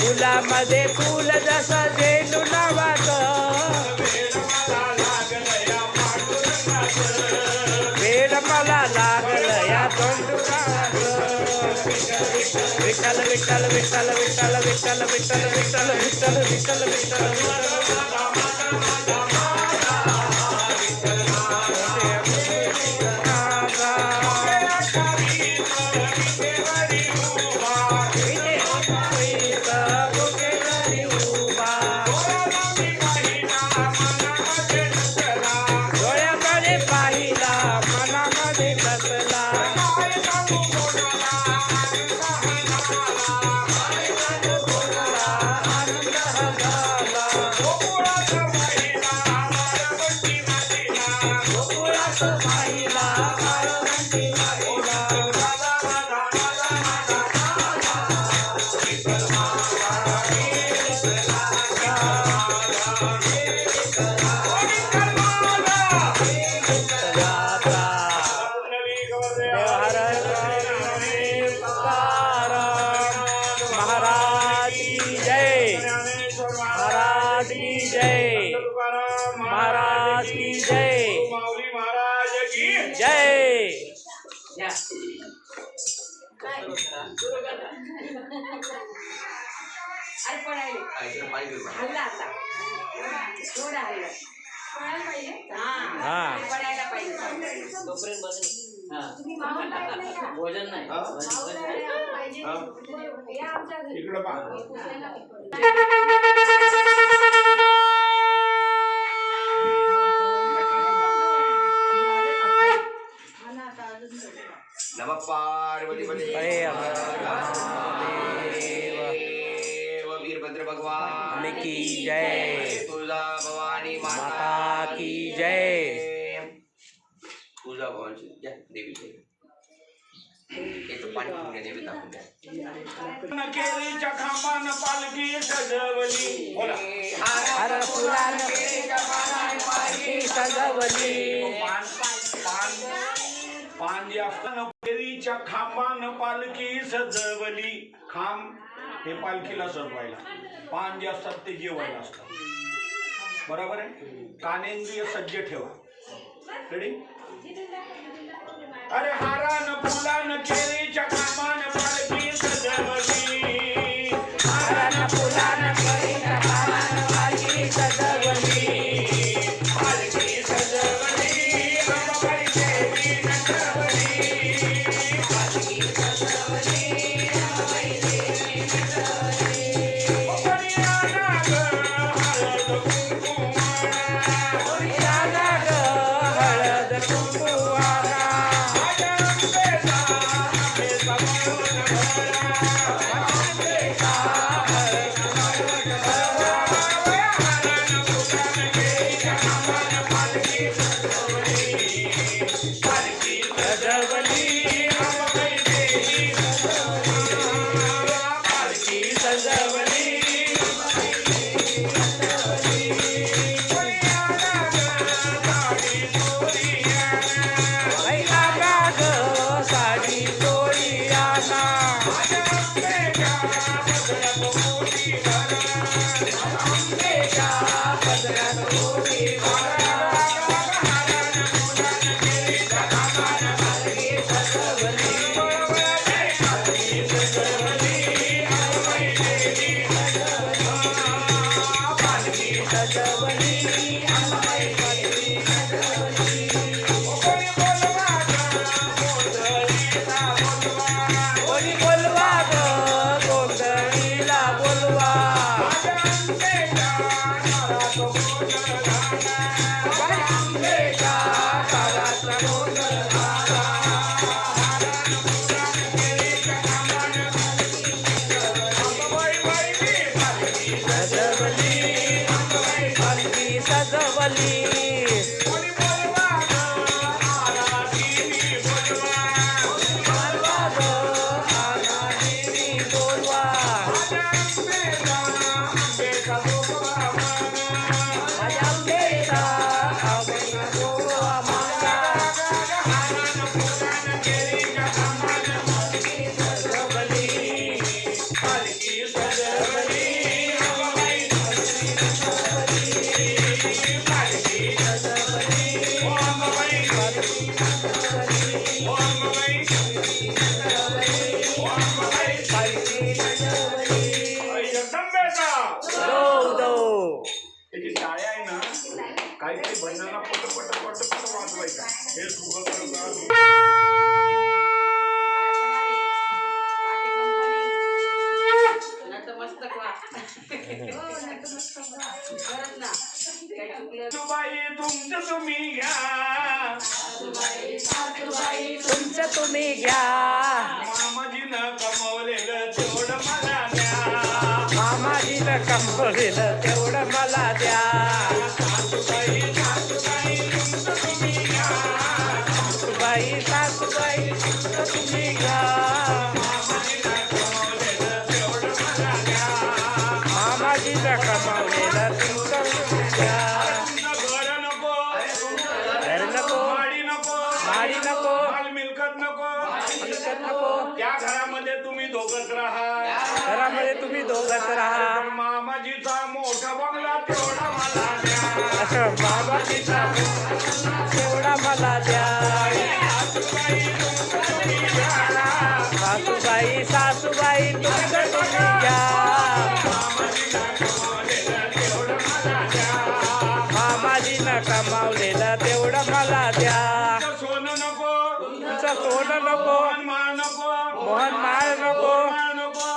फुलामध्ये फुल जसं झेंडू नावाचं वेड मला लागलं या तोंडुराचं विठ्ठल विठ्ठल विठ्ठल विठ्ठल विठ्ठल विठ्ठल विठ्ठल विठ्ठल विठ्ठल विठ्ठल महाराज की जय माऊली महाराज की जय भोजन नाही इकडं पहा नमः पार्वती वीरभद्र भगवान की जय तुळजा भवानी माता की जय तुळजा भवानी जय देवी जय पाणी पिऊन देवी दाखवून द्या केळीच्या खांबान पालखी सजवली बोला हर फुलान केळीच्या पानाने पालखी सजवली पान जे असताना केळीच्या खांबान पालखी सजवली खांब हे पालखीला सजवायला पान जे असतात ते जेवायला असतात बरोबर आहे कानेंद्रिय सज्ज ठेवा रेडी अरे हारान फुलान केळीच्या खांबान पालखी सजवली हारान फुलान केळीच्या पानाने पालखी सजवली पालखी सजवली अंबाबाई देवी नटवली पालखी सजवली अंबाबाई देवी नटवली परियाला हळद कुंकुमाला परियाला हळद कुंकुमाला ओ अंबाबाई, ओ अंबाबाई, आई जगदंबेचा त्याची टाळ्या आहे ना, काहीतरी भजनाला पट वाजवायचा. हे सुगत बाई तुमचं तुम्ही घ्या, तुमचं तुम्ही घ्या, मामाजीनं कमवलेलं तेवढं मला द्या, मामाजीनं कमवलेलं तेवढं मला द्या. सासूबाई सासूबाई तुमचं तुम्ही घ्या, सासूबाई सासूबाई तुमचं तुम्ही घ्या, मामाजीनं कमवलेलं तेवढं मला द्या. मामाजीनं कमावलेलं तुमचं तुम्ही घ्या. तुमचं घर नको, घर नको, गाडी नको, गाडी नको, माल मिल्कत नको, मिळकत नको, त्या घरामध्ये तुम्ही दोघंच राहा. घरामध्ये तुम्ही दोघंच राहा. पण मामाजीचा मोठा बंगला तेवढा मला द्या. मामाजीचा तेवढा मला द्या. सासूबाई सासूबाई तुमचं तुम्ही घ्या, मामाजीनं कमावलेलं तेवढं मला द्या. सोनं नको, तुमचं सोनं नको, माळ नको, मोहन माळ नको, माळ नको,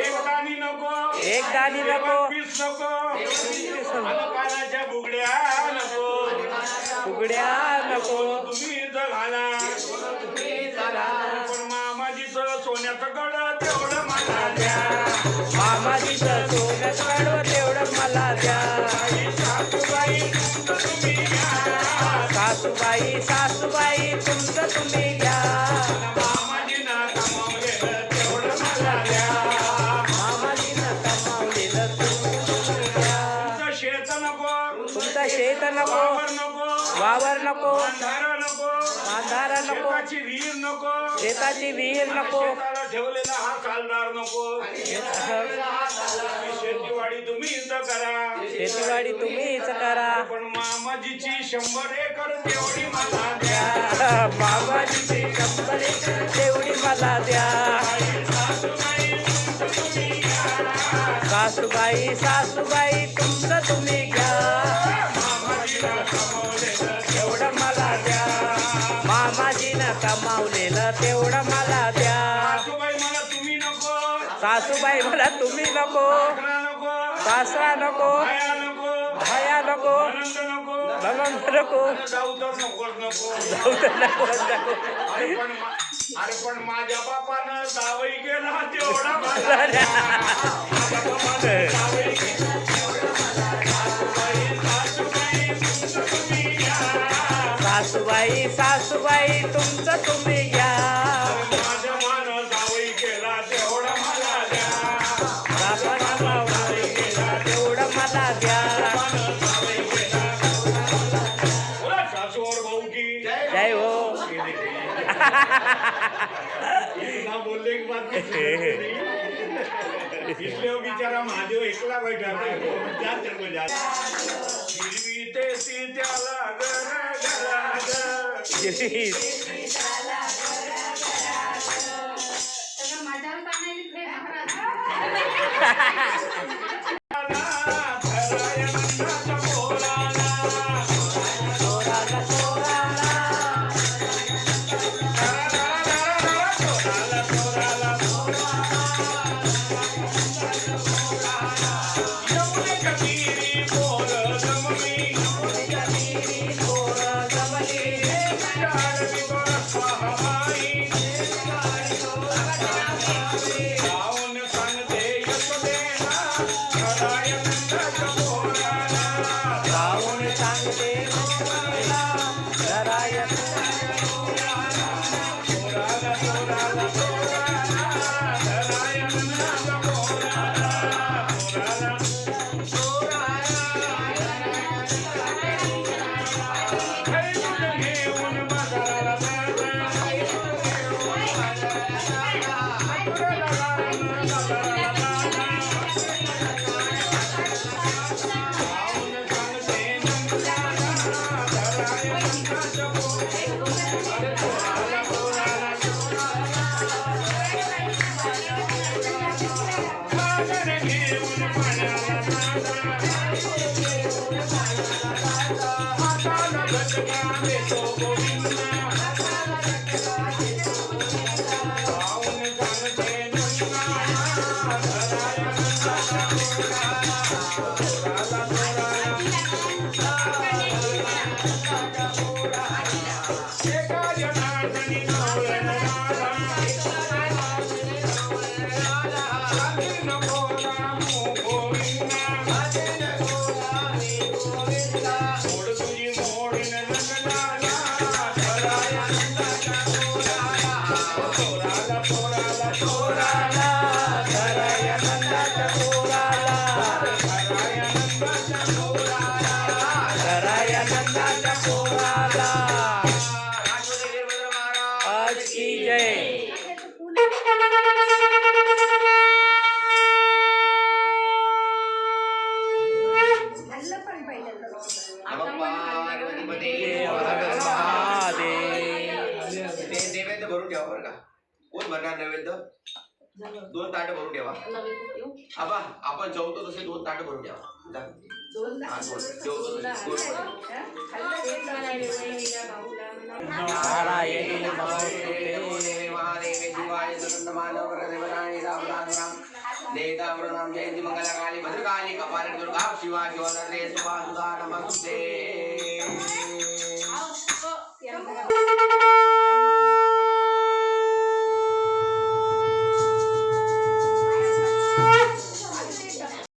एक दाणी नको, एक दाणी नको, पीस नको, पानाच्या बुगड्या नको, फुगड्या नको. तुम्ही इथं घाला. पण मामाजीचं सोन्याचं गड तेवढं मला द्या. मामाजीचं सोनं कडवं तेवढं मला द्या. सासूबाई तुमचं तुम्ही घ्या, सासूबाई सासूबाई तुमचं तुम्ही घ्या, मामाजीनं कमावलेलं तेवढं मला द्या. मामाजीनं कमावलेलं तुमचं तुम्ही घ्या. तुमचं शेत नको, तुमचं शेत नको, वावर नको, वावर नको, अंधारा नको, अंधारा नको, शेताची विहीर नको, शेताची विहीर नको, शेताला ठेवलेला हा चालणार नको. शेतीवाडी तुम्ही इथं करा, शेतीवाडी तुम्हीच करा. पण मामाजीची 100 एकर तेवढी मला द्या. मामाजीची कंपनी तेवढी मला द्या. सासूबाई तुमचं तुम्ही घ्या, सासूबाई सासूबाई तुमचं तुम्ही घ्या, मामाजीनं कमावलेलं तेवढं मला द्या. मामाजीनं कमावलेलं तेवढं मला द्या. सासूबाई मला तुम्ही नको, सासूबाई मला तुम्ही नको, सासरा नको, सासरा नको, बाया नको, भया नको, आनंद नको, ननंद नको, जाऊ तर नकोच नको. जाऊ तर नको, नको. अरे पण माझ्या बापानं जावई केला तेवढा मला द्या. माझ्या बापानं जावई केला तेवढा मला द्या. सासूबाई तुमचं तुम्ही घ्या, सासूबाई सासूबाई तुमचं तुम्ही घ्या. माझ्या मानं जावई केला तेवढा मला द्या. बापानं जावई केला तेवढं मला द्या. मानं जावई केला. बोला सासूवर भाऊ की जय हो. ना बोलले की बात नहीं. इसलिए वो बेचारा महादेव एकला बैठा था. क्या तेरे को जाता हिरवी ते सीत्याला घर घरात. घराया नंदाच्या पोराला. पोराला पोराला, यमुनेच्या तीरी पोर जमली. पोरं जमली. आडवी बरसला हवाई. गाऊन सांगते यशोदेना, घराया नंदाच्या पोराला. गाऊन सांगते मला, घराय पोराला पोराला पोराला, घराया नंदाच्या पोराला. पोराला खैरून घेऊन बाजाराला जाता. मथुरेला जाऊन बाजाराला जाता. गाऊन सांगते नंदाला, घराया नंदाच्या पोराला. आज की जय. ते नैवेद्य भरून ठेवा बरं का. कोण भरणार नैवेद्य? 2 ताट भरून ठेवा. आबा आपण जेवतो तसे 2 ताट भरून ठेवा. जा. हा, जेवतो तसे. नारायणी महादेवे शिवाय सततमानव प्रदेवराय राम देवतावरनाम जयंती मंगलकाली भद्रकाली कपालिनी दुर्गा शिवा शिवा नरदे सुभा सुधा नमस्ते.